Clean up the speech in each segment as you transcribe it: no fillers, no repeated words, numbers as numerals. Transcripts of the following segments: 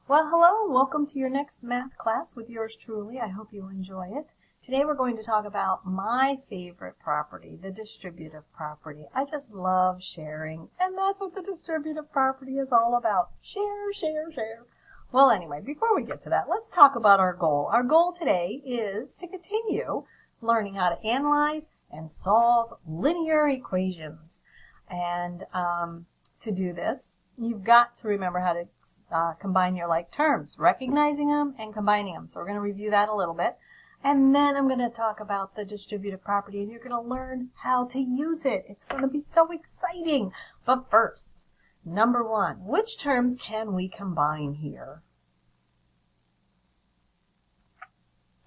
Well, hello and welcome to your next math class with yours truly. I hope you enjoy it. Today we're going to talk about my favorite property, the distributive property. I just love sharing, and that's what the distributive property is all about. Share, share, share. Well, anyway, before we get to that, let's talk about our goal. Our goal today is to continue learning how to analyze and solve linear equations. And to do this, you've got to remember how to combine your like terms, recognizing them and combining them. So we're going to review that a little bit. And then I'm going to talk about the distributive property, and you're going to learn how to use it. It's going to be so exciting. But first, number one, which terms can we combine here?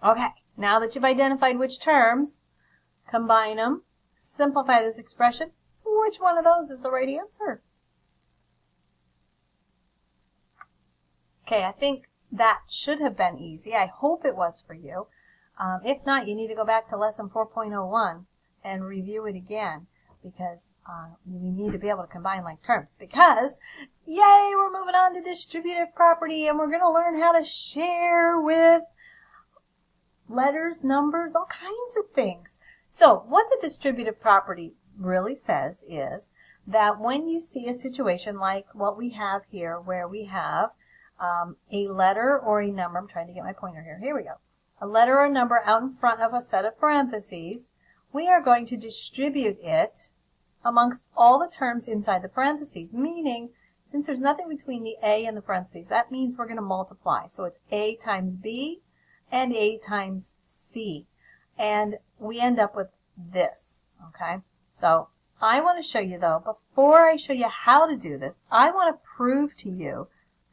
Okay, now that you've identified which terms, combine them, simplify this expression. Which one of those is the right answer? Okay, I think that should have been easy. I hope it was for you. If not, you need to go back to lesson 4.01 and review it again because you need to be able to combine like terms. Because, yay, we're moving on to distributive property and we're going to learn how to share with letters, numbers, all kinds of things. So what the distributive property really says is that when you see a situation like what we have here where we have a letter or a number, I'm trying to get my pointer here, here we go, a letter or a number out in front of a set of parentheses, we are going to distribute it amongst all the terms inside the parentheses, meaning since there's nothing between the A and the parentheses, that means we're going to multiply. So it's A times B and A times C. And we end up with this, okay? So I want to show you, though, before I show you how to do this, I want to prove to you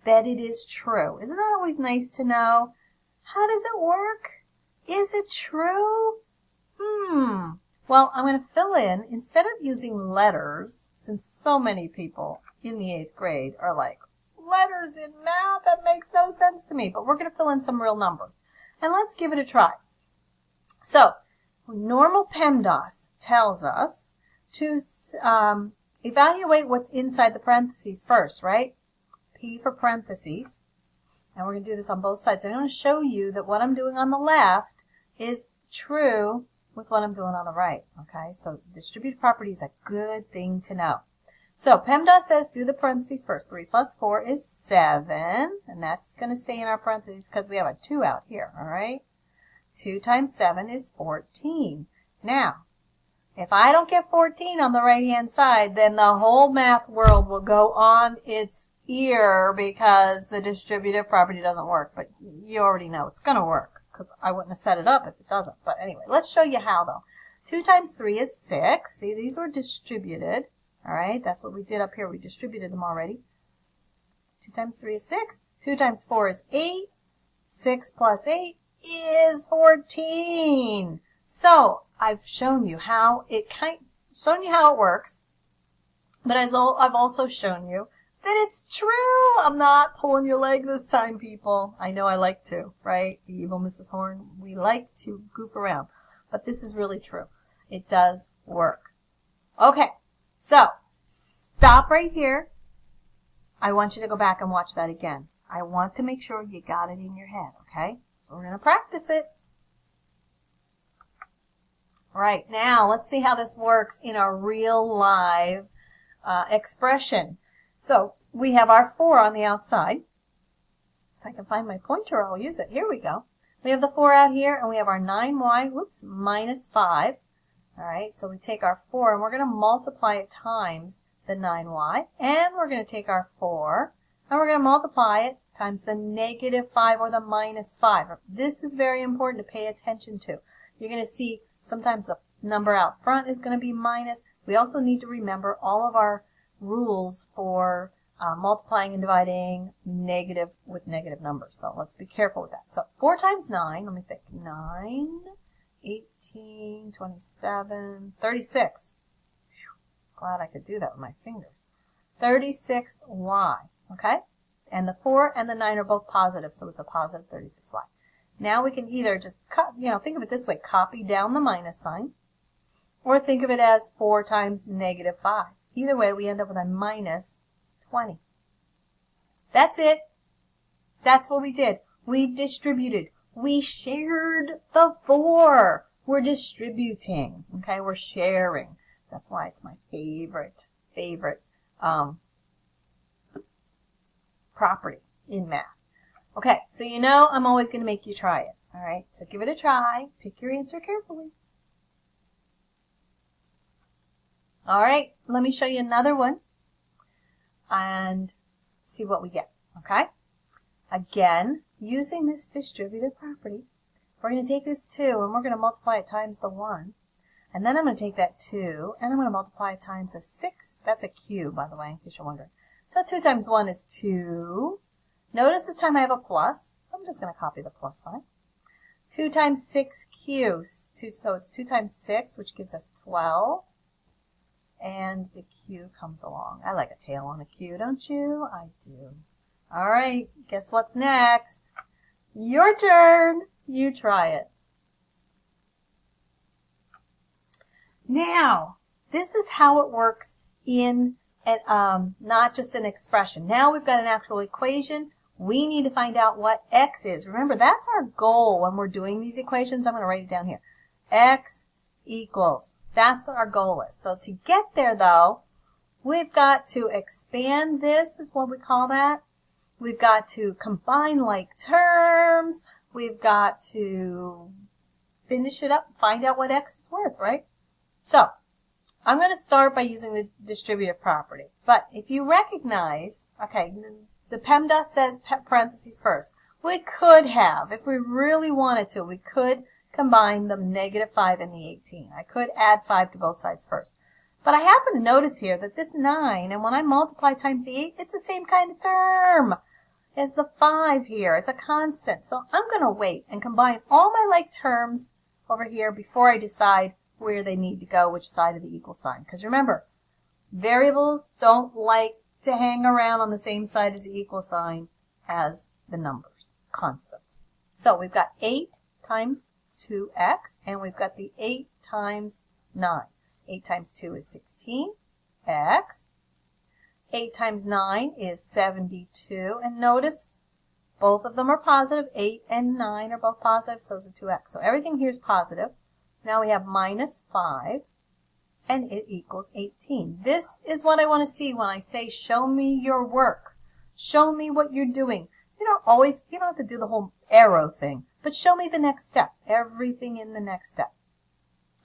that it is true. Isn't that always nice to know? How does it work? Is it true? Well, I'm going to fill in, instead of using letters, since so many people in the 8th grade are like, letters in math, that makes no sense to me. But we're going to fill in some real numbers. And let's give it a try. So, normal PEMDAS tells us to evaluate what's inside the parentheses first, right? P for parentheses. And we're going to do this on both sides. I'm going to show you that what I'm doing on the left is true with what I'm doing on the right. Okay, so distributive property is a good thing to know. So PEMDAS says do the parentheses first. 3 plus 4 is 7. And that's going to stay in our parentheses because we have a 2 out here. All right. 2 times 7 is 14. Now, if I don't get 14 on the right-hand side, then the whole math world will go on its ear because the distributive property doesn't work. But you already know it's going to work because I wouldn't have set it up if it doesn't. But anyway, let's show you how, though. 2 times 3 is 6. See, these were distributed. All right, that's what we did up here. We distributed them already. 2 times 3 is 6. 2 times 4 is 8. 6 plus 8 is 14. So I've shown you how it works, but I've also shown you that it's true. I'm not pulling your leg this time, people. I know I like to, right? The evil Mrs. Horn. We like to goof around, but this is really true. It does work. Okay, so stop right here. I want you to go back and watch that again. I want to make sure you got it in your head, okay? So we're going to practice it. All right, now let's see how this works in a real live expression. So we have our 4 on the outside. If I can find my pointer, I'll use it. Here we go. We have the 4 out here, and we have our 9y, minus 5. All right, so we take our 4, and we're going to multiply it times the 9y. And we're going to take our 4, and we're going to multiply it times the negative 5 or the minus 5. This is very important to pay attention to. You're going to see sometimes the number out front is going to be minus. We also need to remember all of our rules for multiplying and dividing negative with negative numbers. So let's be careful with that. So 4 times 9, let me think, 9, 18, 27, 36. Whew, glad I could do that with my fingers. 36y, okay? And the 4 and the 9 are both positive, so it's a positive 36y. Now we can either just, think of it this way, copy down the minus sign, or think of it as 4 times negative 5. Either way, we end up with a minus 20. That's it. That's what we did. We distributed. We shared the 4. We're distributing. Okay, we're sharing. That's why it's my favorite property in math. Okay, so you know I'm always going to make you try it. All right, so give it a try. Pick your answer carefully. All right, let me show you another one and see what we get. Okay, again, using this distributive property, we're going to take this 2 and we're going to multiply it times the 1. And then I'm going to take that 2 and I'm going to multiply it times a 6. That's a cube, by the way, in case you're wondering. So 2 times 1 is 2. Notice this time I have a plus, so I'm just going to copy the plus sign. 2 times 6 cubes, so it's 2 times 6, which gives us 12. And the Q comes along. I like a tail on a Q, don't you? I do. All right, guess what's next? Your turn. You try it. Now, this is how it works in not just an expression. Now we've got an actual equation. We need to find out what x is. Remember, that's our goal when we're doing these equations. I'm going to write it down here. X equals. That's what our goal is. So to get there, though, we've got to expand this, is what we call that. We've got to combine like terms. We've got to finish it up, find out what x is worth, right? So I'm going to start by using the distributive property. But if you recognize, okay, the PEMDAS says parentheses first. We could have, if we really wanted to, we could combine the -5 and the 18. I could add 5 to both sides first. But I happen to notice here that this 9, and when I multiply times the 8, it's the same kind of term as the 5 here. It's a constant. So I'm going to wait and combine all my like terms over here before I decide where they need to go, which side of the equal sign. Because remember, variables don't like to hang around on the same side as the equal sign as the numbers, constants. So we've got 8 times 2x, and we've got the 8 times 9. 8 times 2 is 16x. 8 times 9 is 72. And notice both of them are positive. 8 and 9 are both positive, so is the 2x. So everything here is positive. Now we have -5, and it equals 18. This is what I want to see when I say show me your work. Show me what you're doing. You don't have to do the whole arrow thing, but show me the next step. Everything in the next step.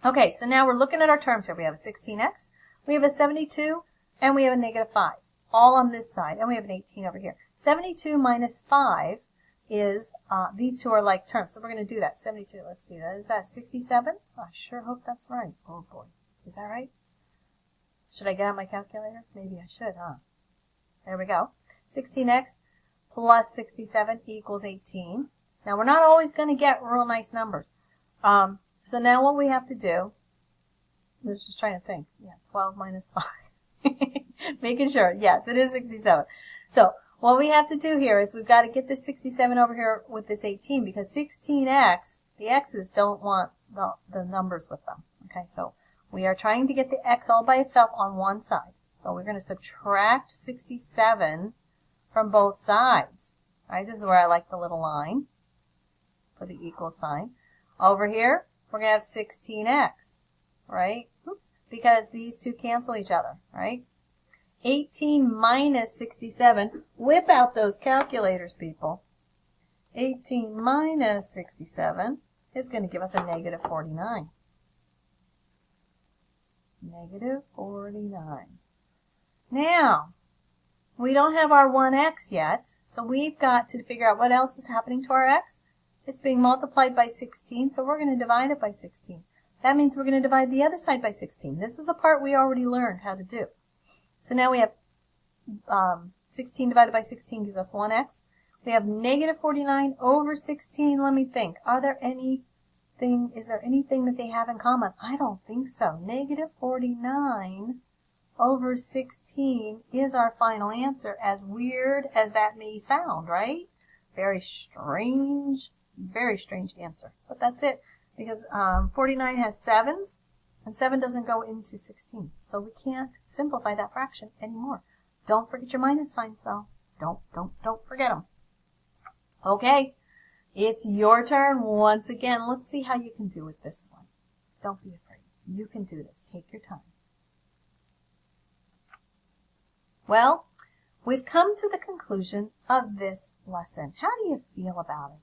Okay, so now we're looking at our terms here. We have a 16x, we have a 72, and we have a -5, all on this side, and we have an 18 over here. 72 minus 5 is, these two are like terms, so we're going to do that. 72, let's see, is that 67? Oh, I sure hope that's right. Oh boy, is that right? Should I get out my calculator? Maybe I should, huh? There we go. 16x plus 67 equals 18. Now, we're not always going to get real nice numbers. So now what we have to do, I was just trying to think. Yeah, 12 minus 5. Making sure. Yes, it is 67. So what we have to do here is we've got to get this 67 over here with this 18 because 16x, the x's don't want the numbers with them. Okay, so we are trying to get the x all by itself on one side. So we're going to subtract 67 from both sides. All right, this is where I like the little line for the equal sign. Over here, we're going to have 16x, right? Oops, because these two cancel each other, right? 18 minus 67. Whip out those calculators, people. 18 minus 67 is going to give us a -49. -49. Now, we don't have our 1x yet, so we've got to figure out what else is happening to our x. It's being multiplied by 16, so we're going to divide it by 16. That means we're going to divide the other side by 16. This is the part we already learned how to do. So now we have 16 divided by 16 gives us 1x. We have -49 over 16. Let me think. Is there anything that they have in common? I don't think so. -49 over 16 is our final answer, as weird as that may sound, right? Very strange answer. But that's it, because 49 has 7s, and 7 doesn't go into 16. So we can't simplify that fraction anymore. Don't forget your minus signs, though. Don't forget them. Okay, it's your turn once again. Let's see how you can do with this one. Don't be afraid. You can do this. Take your time. Well, we've come to the conclusion of this lesson. How do you feel about it?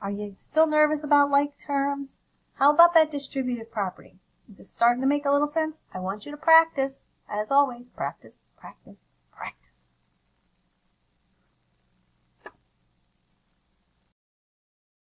Are you still nervous about like terms? How about that distributive property? Is it starting to make a little sense? I want you to practice. As always, practice, practice,